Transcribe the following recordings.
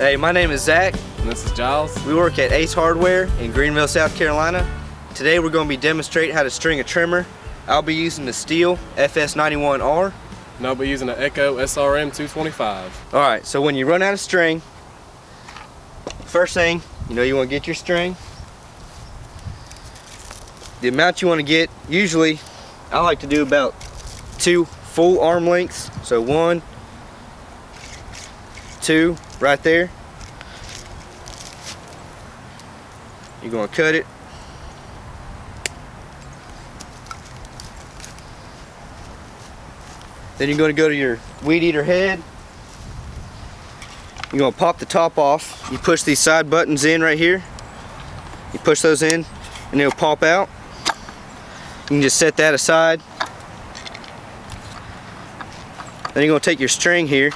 Hey, my name is Zach. And this is Giles. We work at Ace Hardware in Greenville, South Carolina. Today we're going to be demonstrating how to string a trimmer. I'll be using the Stihl FS91R. And I'll be using the Echo SRM225. Alright, so when you run out of string, first thing, you want to get your string. The amount you want to get, usually, I like to do about 2 full arm lengths. So 1, 2, right there. You're going to cut it. Then you're going to go to your weed eater head. You're going to pop the top off. You push these side buttons in right here. You push those in and it'll pop out. You can just set that aside. Then you're going to take your string here.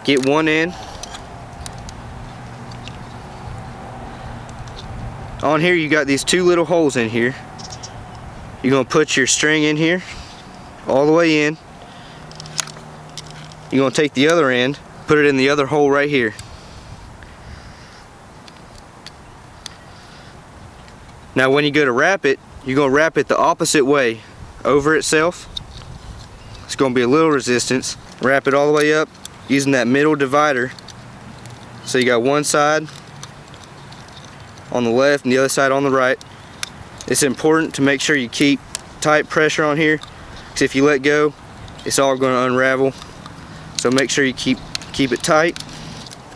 Get one end. On here you got these 2 little holes in here. You're going to put your string in here all the way in. You're going to take the other end, put it in the other hole right here. Now when you go to wrap it, you're going to wrap it the opposite way, over itself. It's going to be a little resistance. Wrap it all the way up using that middle divider. So you got one side on the left and the other side on the right. It's important to make sure you keep tight pressure on here, because if you let go, it's all going to unravel. So make sure you keep it tight.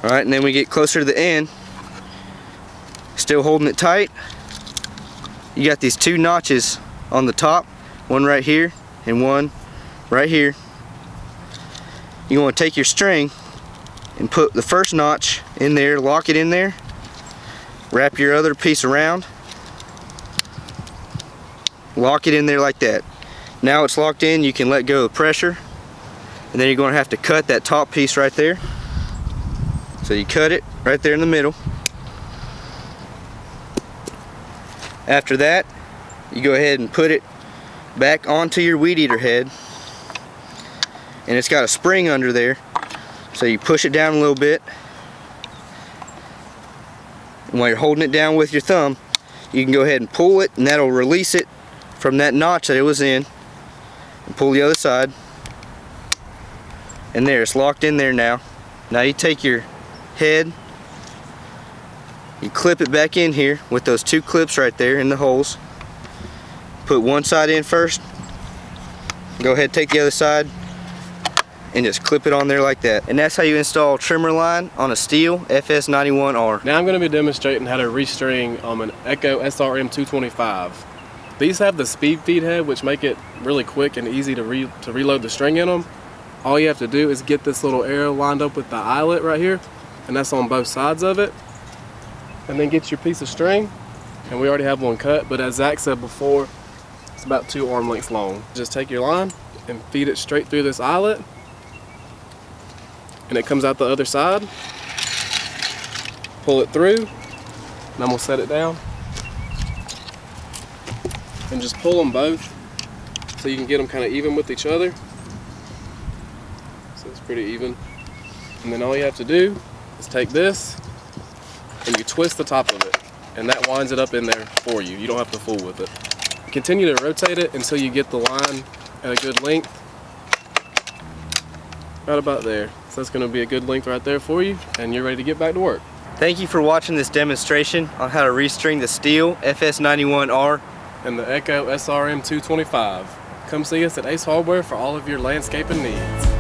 Alright, and then we get closer to the end, still holding it tight. You got these 2 notches on the top, one right here and one right here. You want to take your string and put the first notch in there, lock it in there, wrap your other piece around, lock it in there like that. Now it's locked in, you can let go of pressure, and then you're going to have to cut that top piece right there. So you cut it right there in the middle. After that, you go ahead and put it back onto your weed eater head, and it's got a spring under there, so you push it down a little bit, and while you're holding it down with your thumb, you can go ahead and pull it, and that'll release it from that notch that it was in, and pull the other side, and there, it's locked in there now. Now you take your head, you clip it back in here with those 2 clips right there in the holes. Put one side in first, go ahead, take the other side, and just clip it on there like that. And that's how you install trimmer line on a Stihl FS91R. Now I'm going to be demonstrating how to restring an Echo SRM225. These have the speed feed head, which make it really quick and easy to reload the string in them. All you have to do is get this little arrow lined up with the eyelet right here, and that's on both sides of it. And then get your piece of string, and we already have one cut, but as Zach said before, it's about 2 arm lengths long. Just take your line and feed it straight through this eyelet, and it comes out the other side. Pull it through, and I'm gonna set it down, and just pull them both so you can get them kind of even with each other. So it's pretty even. And then all you have to do is take this and you twist the top of it, and that winds it up in there for you. You don't have to fool with it. Continue to rotate it until you get the line at a good length, right about there. So that's going to be a good length right there for you, and you're ready to get back to work. Thank you for watching this demonstration on how to restring the Stihl FS91R and the Echo SRM225. Come see us at Ace Hardware for all of your landscaping needs.